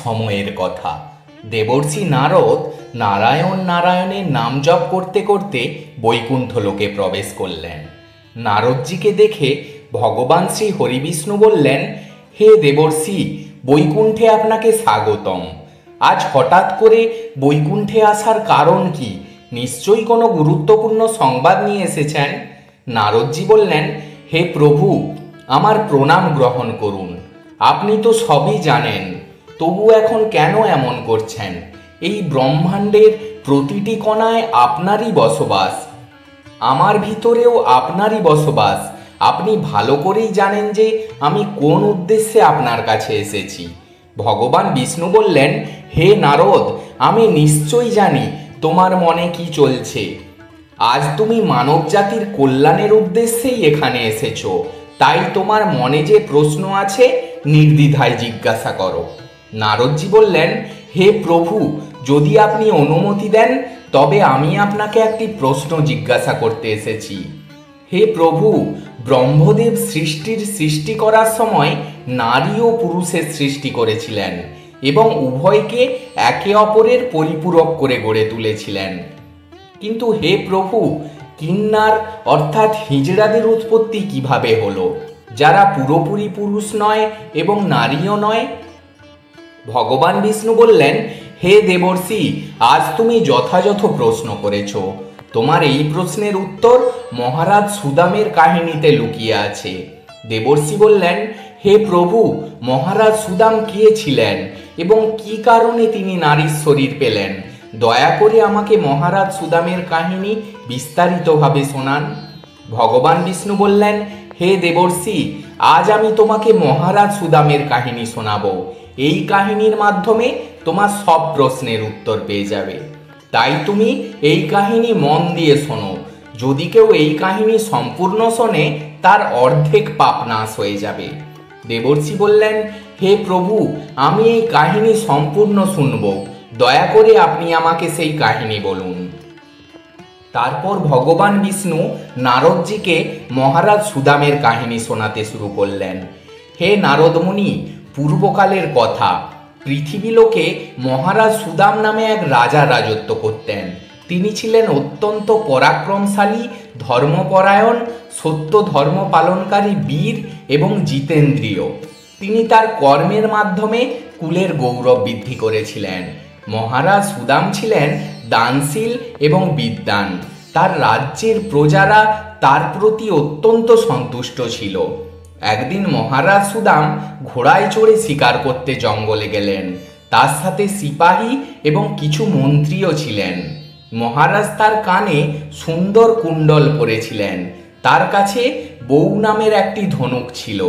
সময়ের কথা। দেবর্ষি নারদ নারায়ণ নারায়ণের নাম জপ করতে করতে বৈকুণ্ঠ লোকে প্রবেশ করলেন। নারদজিকে দেখে ভগবান শ্রী হরিবিষ্ণু বললেন, হে দেবর্ষি, বৈকুণ্ঠে আপনাকে স্বাগতম। আজ হঠাৎ করে বৈকুণ্ঠে আসার কারণ কি? নিশ্চয়ই কোনো গুরুত্বপূর্ণ সংবাদ নিয়ে এসেছেন। নারদজি বললেন, হে প্রভু, আমার প্রণাম গ্রহণ করুন। আপনি তো সবই জানেন, তবু এখন কেন এমন করছেন? এই ব্রহ্মাণ্ডের প্রতিটি কণায় আপনারই বসবাস, আমার ভিতরেও আপনারই বসবাস। আপনি ভালো করেই জানেন যে আমি কোন উদ্দেশ্যে আপনার কাছে এসেছি। ভগবান বিষ্ণু বললেন, হে নারদ, আমি নিশ্চয়ই জানি তোমার মনে কি চলছে। আজ তুমি মানব জাতির কল্যাণের উদ্দেশ্যেই এখানে এসেছো, তাই তোমার মনে যে প্রশ্ন আছে নির্দ্বিধায় জিজ্ঞাসা করো। নারদজি বললেন, হে প্রভু, যদি আপনি অনুমতি দেন তবে আমি আপনাকে একটি প্রশ্ন জিজ্ঞাসা করতে এসেছি। হে প্রভু, ব্রহ্মদেব সৃষ্টি করার সময় নারী ও পুরুষের সৃষ্টি করেছিলেন এবং উভয়কে একে অপরের পরিপূরক করে গড়ে তুলেছিলেন। কিন্তু হে প্রভু, কিন্নার অর্থাৎ হিজড়াদের উৎপত্তি কিভাবে হলো, যারা পুরোপুরি পুরুষ নয় এবং নারীও নয়? ভগবান বিষ্ণু বললেন, হে দেবর্ষি, আজ তুমি যথাযথ প্রশ্ন করেছ। তোমার এই প্রশ্নের উত্তর মহারাজ সুদামের কাহিনীতে লুকিয়ে আছে। দেবর্ষি বললেন, হে প্রভু, মহারাজ সুদাম কে ছিলেন এবং কি কারণে তিনি নারীর শরীর পেলেন? দয়া করে আমাকে মহারাজ সুদামের কাহিনী বিস্তারিতভাবে শোনান। ভগবান বিষ্ণু বললেন, হে দেবর্ষি, আজ আমি তোমাকে মহারাজ সুদামের কাহিনী শোনাবো। এই কাহিনীর মাধ্যমে তোমার সব প্রশ্নের উত্তর পেয়ে যাবে। তাই তুমি এই কাহিনী মন দিয়ে শোনো। যদি কেউ এই কাহিনী সম্পূর্ণ শোনে, তার অর্ধেক পাপ নাশ হয়ে যাবে। দেবর্ষি বললেন, হে প্রভু, আমি এই কাহিনী সম্পূর্ণ শুনব। দয়া করে আপনি আমাকে সেই কাহিনী বলুন। তারপর ভগবান বিষ্ণু নারদজিকে মহারাজ সুদামের কাহিনী শোনাতে শুরু করলেন। হে নারদ মুনি, পূর্বকালের কথা, পৃথিবীলোকে মহারাজ সুদাম নামে এক রাজা রাজত্ব করতেন। তিনি ছিলেন অত্যন্ত পরাক্রমশালী, ধর্মপরায়ণ, সত্য ধর্ম পালনকারী বীর এবং জিতেন্দ্রীয়। তিনি তার কর্মের মাধ্যমে কুলের গৌরব বৃদ্ধি করেছিলেন। মহারাজ সুদাম ছিলেন দানশীল এবং বিদ্বান। তার রাজ্যের প্রজারা তার প্রতি অত্যন্ত সন্তুষ্ট ছিল। একদিন মহারাজ সুদাম ঘোড়ায় চড়ে শিকার করতে জঙ্গলে গেলেন। তার সাথে সিপাহী এবং কিছু মন্ত্রীও ছিলেন। মহারাজ তার কানে সুন্দর কুণ্ডল পরেছিলেন। তার কাছে বউ নামের একটি ধনুক ছিল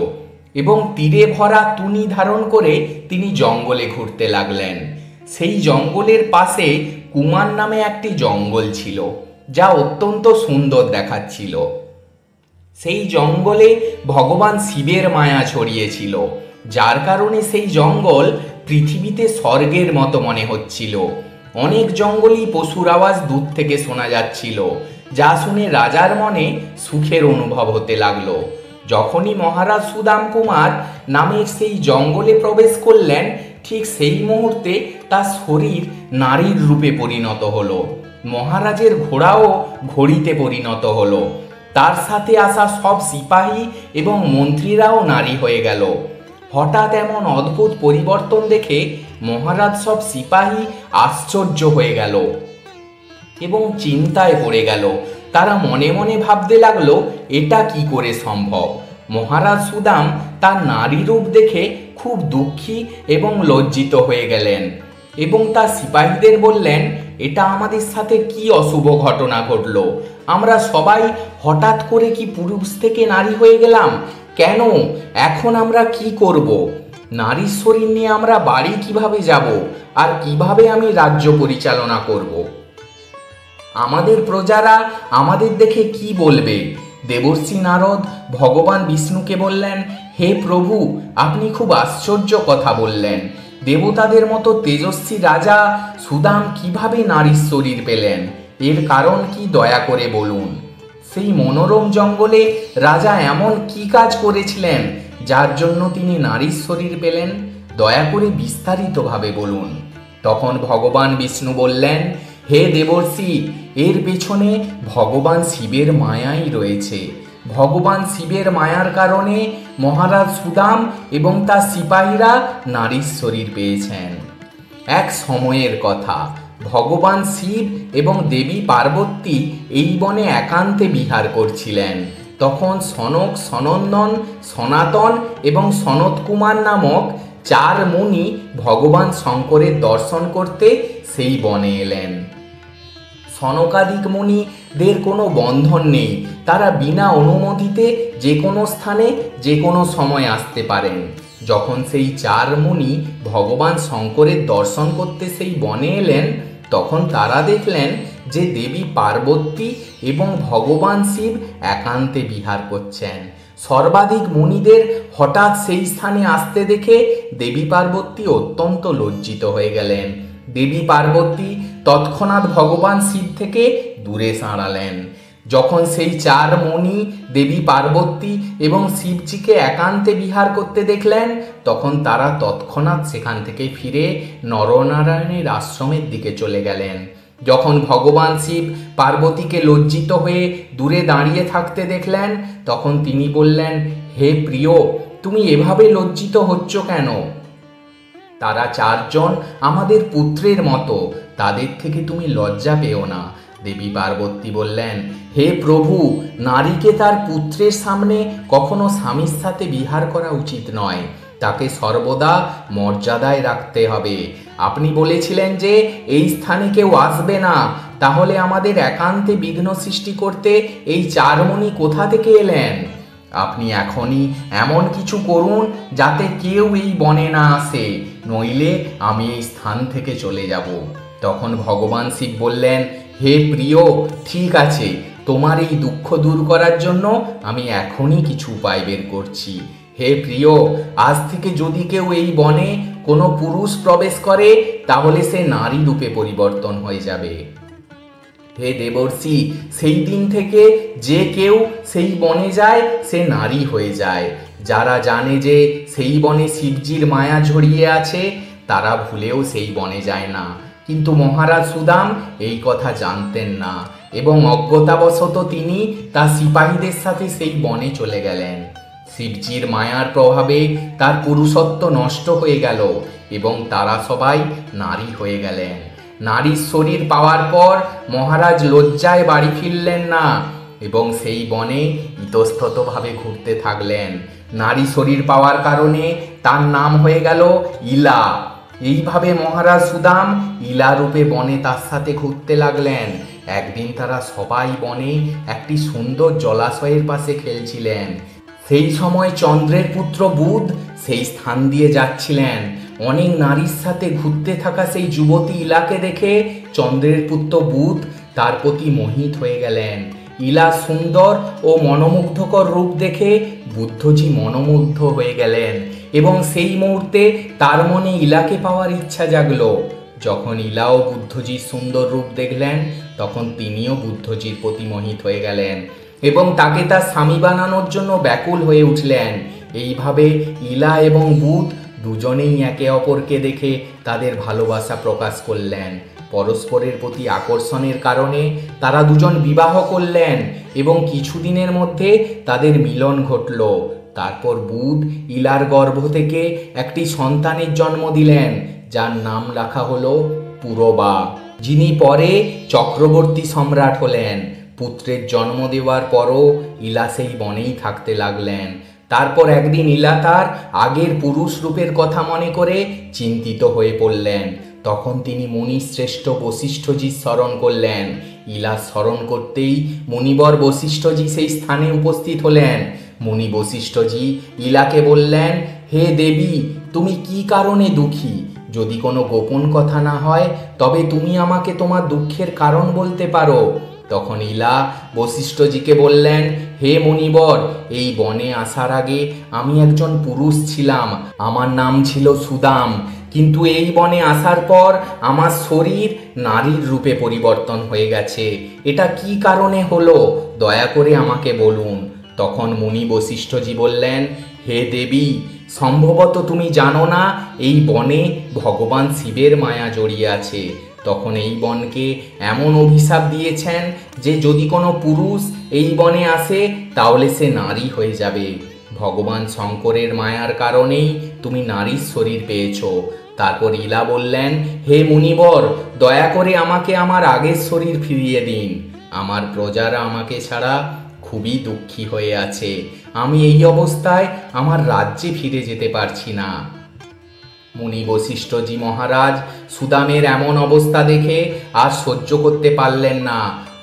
এবং তীরে ভরা তুনি ধারণ করে তিনি জঙ্গলে ঘুরতে লাগলেন। সেই জঙ্গলের পাশে কুমার নামে একটি জঙ্গল ছিল, যা অত্যন্ত সুন্দর দেখাচ্ছিল। সেই জঙ্গলে ভগবান শিবের মায়া ছড়িয়েছিল, যার কারণে সেই জঙ্গল পৃথিবীতে স্বর্গের মতো মনে হচ্ছিল। অনেক জঙ্গলি পশুর আওয়াজ দূর থেকে শোনা যাচ্ছিল, যা শুনে রাজার মনে সুখের অনুভব হতে লাগলো। যখনই মহারাজ সুদাম কুমার নামের সেই জঙ্গলে প্রবেশ করলেন, ঠিক সেই মুহূর্তে তার শরীর নারীর রূপে পরিণত হলো। মহারাজের ঘোড়াও ঘড়িতে পরিণত হলো। তার সাথে আসা সব সিপাহী এবং মন্ত্রীরাও নারী হয়ে গেল। হঠাৎ এমন অদ্ভুত পরিবর্তন দেখে মহারাজ সব সিপাহী আশ্চর্য হয়ে গেল এবং চিন্তায় পড়ে গেল। তারা মনে মনে ভাবতে লাগলো, এটা কি করে সম্ভব? মহারাজ সুদাম তার নারী রূপ দেখে খুব দুঃখী এবং লজ্জিত হয়ে গেলেন এবং তার সিপাহীদের বললেন, এটা আমাদের সাথে কি অশুভ ঘটনা ঘটলো? আমরা সবাই হঠাৎ করে কি পুরুষ থেকে নারী হয়ে গেলাম? কেন? এখন আমরা কি করব? নারীর শরীর নিয়ে আমরা বাড়ি কিভাবে যাব? আর কিভাবে আমি রাজ্য পরিচালনা করব? আমাদের প্রজারা আমাদের দেখে কি বলবে? দেবর্ষি নারদ ভগবান বিষ্ণুকে বললেন, হে প্রভু, আপনি খুব আশ্চর্য কথা বললেন। দেবতাদের মতো তেজস্বী রাজা সুদাম কিভাবে নারীর শরীর পেলেন? এর কারণ কি দয়া করে বলুন। সেই মনোরম জঙ্গলে রাজা এমন কি কাজ করেছিলেন যার জন্য তিনি নারীর শরীর পেলেন? দয়া করে বিস্তারিতভাবে বলুন। তখন ভগবান বিষ্ণু বললেন, হে দেবর্ষি, এর পেছনে ভগবান শিবের মায়াই রয়েছে। ভগবান শিবের মায়ার কারণে মহারাজ সুদাম এবং তার সিপাহীরা নারীর শরীর পেয়েছেন। এক সময়ের কথা, ভগবান শিব এবং দেবী পার্বতী এই বনে একান্তে বিহার করছিলেন। তখন সনক, সনন্দন, সনাতন এবং সনত কুমার নামক 4 মুনি ভগবান শঙ্করের দর্শন করতে সেই বনে এলেন। সনকাদিক মুনিদের কোনো বন্ধন নেই, তারা বিনা অনুমতিতে যে কোনো স্থানে যে কোনো সময় আসতে পারেন। যখন সেই 4 মুনি ভগবান শঙ্করের দর্শন করতে সেই বনে এলেন, তখন তারা দেখলেন যে দেবী পার্বতী এবং ভগবান শিব একান্তে বিহার করছেন। সর্বাধিক মুনিদের হঠাৎ সেই স্থানে আসতে দেখে দেবী পার্বতী অত্যন্ত লজ্জিত হয়ে গেলেন। দেবী পার্বতী তৎক্ষণাৎ ভগবান শিব থেকে দূরে সরালেন। যখন সেই 4 মুনি দেবী পার্বতী এবং শিবজিকে একান্তে বিহার করতে দেখলেন, তখন তারা তৎক্ষণাৎ সেখান থেকে ফিরে নরনারায়ণের আশ্রমের দিকে চলে গেলেন। যখন ভগবান শিব পার্বতীকে লজ্জিত হয়ে দূরে দাঁড়িয়ে থাকতে দেখলেন, তখন তিনি বললেন, হে প্রিয়, তুমি এভাবে লজ্জিত হচ্ছ কেন? তারা 4 জন আমাদের পুত্রের মতো, তাদের থেকে তুমি লজ্জা পেও না। দেবী পার্বতী বললেন, হে প্রভু, নারীকে তার পুত্রের সামনে কখনো স্বামীর সাথে বিহার করা উচিত নয়, তাকে সর্বদা মর্যাদায় রাখতে হবে। আপনি বলেছিলেন যে এই স্থানে কেউ আসবে না, তাহলে আমাদের একান্তে বিঘ্ন সৃষ্টি করতে এই 4 মুনি কোথা থেকে এলেন? আপনি এখনই এমন কিছু করুন যাতে কেউ এই বনে না আসে, নইলে আমি এই স্থান থেকে চলে যাব। তখন ভগবান শিব বললেন, হে প্রিয়, ঠিক আছে, তোমার এই দুঃখ দূর করার জন্য আমি এখনই কিছু উপায় বের করছি। হে প্রিয়, আজ থেকে যদি কেউ এই বনে কোনো পুরুষ প্রবেশ করে, তাহলে সে নারী রূপে পরিবর্তন হয়ে যাবে। হে দেবর্ষি, সেই দিন থেকে যে কেউ সেই বনে যায় সে নারী হয়ে যায়। যারা জানে যে সেই বনে শিবজির মায়া জড়িয়ে আছে, তারা ভুলেও সেই বনে যায় না। কিন্তু মহারাজ সুদাম এই কথা জানতেন না এবং অজ্ঞতাবশত তিনি তার সিপাহীদের সাথে সেই বনে চলে গেলেন। শিবজির মায়ার প্রভাবে তার পুরুষত্ব নষ্ট হয়ে গেল এবং তারা সবাই নারী হয়ে গেলেন। নারীর শরীর পাওয়ার পর মহারাজ লজ্জায় বাড়ি ফিরলেন না এবং সেই বনে ইতস্ততভাবে ঘুরতে থাকলেন। নারী শরীর পাওয়ার কারণে তার নাম হয়ে গেল ইলা। এইভাবে মহারাজ সুদাম ইলা রূপে বনে তার সাথে ঘুরতে লাগলেন। একদিন তারা সবাই বনে একটি সুন্দর জলাশয়ের পাশে খেলছিলেন। সেই সময় চন্দ্রের পুত্র বুধ সেই স্থান দিয়ে যাচ্ছিলেন। অনেক নারীর সাথে ঘুরতে থাকা সেই যুবতী ইলাকে দেখে চন্দ্রের পুত্র বুধ তার প্রতি মোহিত হয়ে গেলেন। ইলা সুন্দর ও মনোমুগ্ধকর রূপ দেখে বুদ্ধজি মনোমুগ্ধ হয়ে গেলেন এবং সেই মুহূর্তে তার মনে ইলাকে পাওয়ার ইচ্ছা জাগলো। যখন ইলা ও বুদ্ধজির সুন্দর রূপ দেখলেন, তখন তিনিও বুদ্ধজির প্রতি মোহিত হয়ে গেলেন এবং তাকে তার স্বামী বানানোর জন্য ব্যাকুল হয়ে উঠলেন। এইভাবে ইলা এবং বুধ দুজনেই একে অপরকে দেখে তাদের ভালোবাসা প্রকাশ করলেন। পরস্পরের প্রতি আকর্ষণের কারণে তারা দুজন বিবাহ করলেন এবং কিছুদিনের মধ্যে তাদের মিলন ঘটল। তারপর বুধ ইলার গর্ভ থেকে একটি সন্তানের জন্ম দিলেন, যার নাম রাখা হলো পুরবা, যিনি পরে চক্রবর্তী সম্রাট হলেন। পুত্রের জন্ম দেওয়ার পরও ইলা সেই বনেই থাকতে লাগলেন। তারপর একদিন ইলা তার আগের পুরুষ রূপের কথা মনে করে চিন্তিত হয়ে পড়লেন। তখন তিনি মুনিশ্রেষ্ঠ বশিষ্ঠজির স্মরণ করলেন। ইলা স্মরণ করতেই মুনিবর বশিষ্ঠজি সেই স্থানে উপস্থিত হলেন। মুনি বশিষ্ঠজি ইলাকে বললেন, হে দেবী, তুমি কি কারণে দুঃখী? যদি কোনো গোপন কথা না হয়, তবে তুমি আমাকে তোমার দুঃখের কারণ বলতে পারো। তখন ইলা বশিষ্ঠজিকে বললেন, হে মুনিবর, এই বনে আসার আগে আমি একজন পুরুষ ছিলাম। আমার নাম ছিল সুদাম, কিন্তু এই বনে আসার পর আমার শরীর নারীর রূপে পরিবর্তন হয়ে গেছে। এটা কি কারণে হলো, দয়া করে আমাকে বলুন। তখন মুনি বশিষ্ঠজি বললেন, হে দেবী, সম্ভবত তুমি জানো না এই বনে ভগবান শিবের মায়া জড়িয়ে আছে। তখন এই বনকে এমন অভিশাপ দিয়েছেন যে যদি কোনো পুরুষ এই বনে আসে তাহলে সে নারী হয়ে যাবে। ভগবান শঙ্করের মায়ার কারণেই তুমি নারীর শরীর পেয়েছো। তারপর ইলা বললেন, হে মুনিবর, দয়া করে আমাকে আমার আগের শরীর ফিরিয়ে দিন। আমার প্রজারা আমাকে ছাড়া খুবই দুঃখী হয়ে আছে। আমি এই অবস্থায় আমার রাজ্যে ফিরে যেতে পারছি না। মুনি বশিষ্ঠজি মহারাজ সুদামের এমন অবস্থা দেখে আর সহ্য করতে পারলেন না।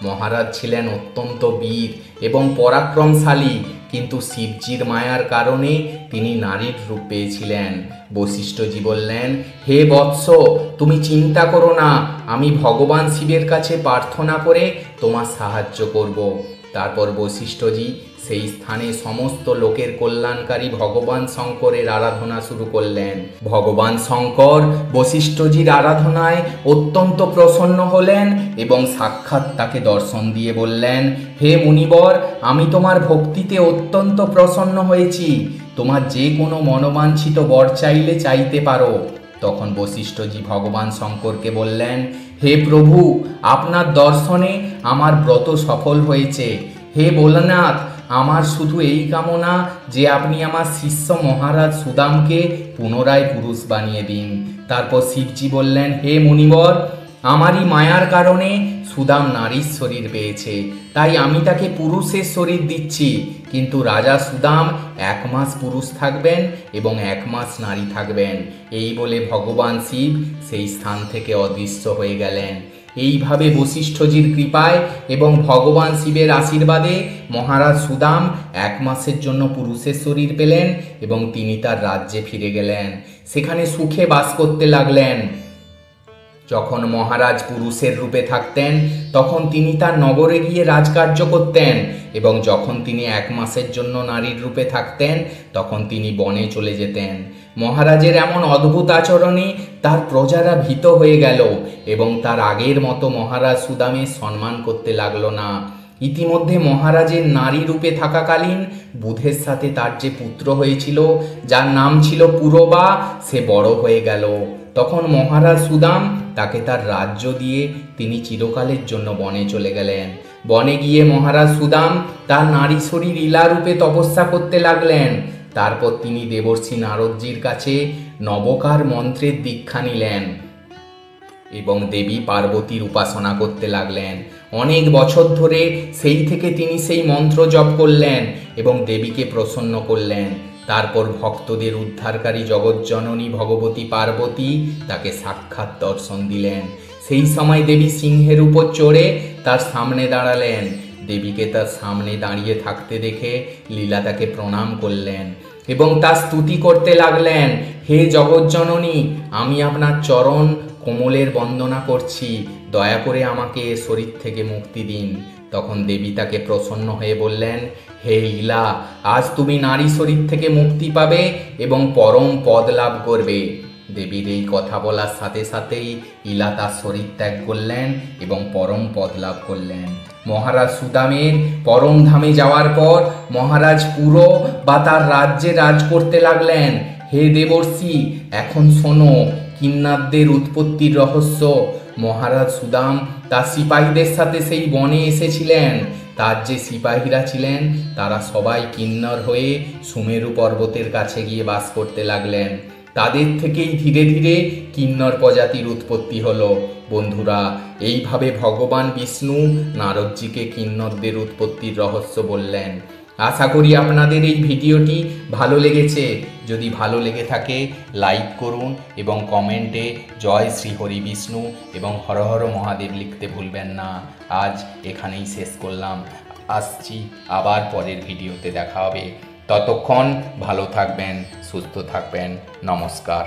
মহারাজ ছিলেন অত্যন্ত বীর এবং পরাক্রমশালী, কিন্তু শিবজির মায়ার কারণে তিনি নারীর রূপ পেয়েছিলেন। বশিষ্ঠজি বললেন, হে বৎস, তুমি চিন্তা করো না, আমি ভগবান শিবের কাছে প্রার্থনা করে তোমার সাহায্য করব। তারপর বশিষ্ঠজি সেই স্থানে সমস্ত লোকের কল্যাণকারী ভগবান শঙ্করের আরাধনা শুরু করলেন। ভগবান শঙ্কর বশিষ্ঠজির আরাধনায় অত্যন্ত প্রসন্ন হলেন এবং সাক্ষাৎ তাকে দর্শন দিয়ে বললেন, হে মুনিবর, আমি তোমার ভক্তিতে অত্যন্ত প্রসন্ন হয়েছি। তোমার যে কোনো মনোবাঞ্ছিত বর চাইলে চাইতে পারো। তখন বশিষ্ঠজি ভগবান শঙ্করকে বললেন, হে প্রভু, আপনার দর্শনে আমার ব্রত সফল হয়েছে। হে ভোলানাথ, আমার শুধু এই কামনা যে আপনি আমার শিষ্য মহারাজ সুদামকে পুনরায় পুরুষ বানিয়ে দিন। তারপর শিবজি বললেন, হে মুনিবর, আমারই মায়ার কারণে সুদাম নারীর শরীর পেয়েছে, তাই আমি তাকে পুরুষের শরীর দিচ্ছি। কিন্তু রাজা সুদাম 1 মাস পুরুষ থাকবেন এবং 1 মাস নারী থাকবেন। এই বলে ভগবান শিব সেই স্থান থেকে অদৃশ্য হয়ে গেলেন। এইভাবে বশিষ্ঠজির কৃপায় এবং ভগবান শিবের আশীর্বাদে মহারাজ সুদাম 1 মাসের জন্য পুরুষের শরীর পেলেন এবং তিনি তার রাজ্যে ফিরে গেলেন। সেখানে সুখে বাস করতে লাগলেন। যখন মহারাজ পুরুষের রূপে থাকতেন তখন তিনি তার নগরে গিয়ে রাজকার্য করতেন, এবং যখন তিনি 1 মাসের জন্য নারীর রূপে থাকতেন তখন তিনি বনে চলে যেতেন। মহারাজের এমন অদ্ভুত আচরণে তার প্রজারা ভীত হয়ে গেল এবং তার আগের মতো মহারাজ সুদামের সম্মান করতে লাগলো না। ইতিমধ্যে মহারাজের নারী রূপে থাকাকালীন বুধের সাথে তার যে পুত্র হয়েছিল, যার নাম ছিল পুরবা, সে বড় হয়ে গেল। তখন মহারাজ সুদাম তাকে তার রাজ্য দিয়ে তিনি চিরকালের জন্য বনে চলে গেলেন। বনে গিয়ে মহারাজ সুদাম তার নারী শরীর ইলা রূপে তপস্যা করতে লাগলেন। তারপর তিনি দেবর্ষি নারদজির কাছে নবকার মন্ত্রের দীক্ষা নিলেন এবং দেবী পার্বতীর উপাসনা করতে লাগলেন। অনেক বছর ধরে সেই থেকে তিনি সেই মন্ত্র জপ করলেন এবং দেবীকে প্রসন্ন করলেন। তারপর ভক্তদের উদ্ধারকারী জগজ্জননী ভগবতী পার্বতী তাকে সাক্ষাৎ দর্শন দিলেন। সেই সময় দেবী সিংহের উপর চড়ে তার সামনে দাঁড়ালেন। দেবীকে তার সামনে দাঁড়িয়ে থাকতে দেখে লীলা তাকে প্রণাম করলেন এবং তার স্তুতি করতে লাগলেন, হে জগজ্জননী, আমি আপনার চরণ কোমলের বন্দনা করছি, দয়া করে আমাকে এ শরীর থেকে মুক্তি দিন। তখন দেবী তাকে প্রসন্ন হয়ে বললেন, হে ইলা, আজ তুমি নারী শরীর থেকে মুক্তি পাবে এবং পরম পদ লাভ করবে। দেবীর এই কথা বলার সাথে সাথেই ইলা তার শরীর ত্যাগ করলেন এবং পরম পদ লাভ করলেন। মহারাজ সুদামের পরম ধামে যাওয়ার পর মহারাজ পুরো বা তার রাজ্যে রাজ করতে লাগলেন। হে দেবর্ষি, এখন শোনো কিন্নারদের উৎপত্তির রহস্য। মহারাজ সুদাম তার সিপাহীদের সাথে সেই বনে এসেছিলেন। তার যে সিপাহীরা ছিলেন তারা সবাই কিন্নর হয়ে সুমেরু পর্বতের কাছে গিয়ে বাস করতে লাগলেন। তাদের থেকেই ধীরে ধীরে কিন্নর প্রজাতির উৎপত্তি হলো। বন্ধুরা, এইভাবে ভগবান বিষ্ণু নারদজিকে কিন্নরদের উৎপত্তির রহস্য বললেন। আশা করি আপনাদের এই ভিডিওটি ভালো লেগেছে। যদি ভালো লেগে থাকে লাইক করুন এবং কমেন্টে জয় শ্রী হরি বিষ্ণু এবং হর হর মহাদেব লিখতে ভুলবেন না। আজ এখানেই শেষ করলাম। আসছি আবার পরের ভিডিওতে দেখা হবে। ততক্ষণ ভালো থাকবেন, সুস্থ থাকবেন। নমস্কার।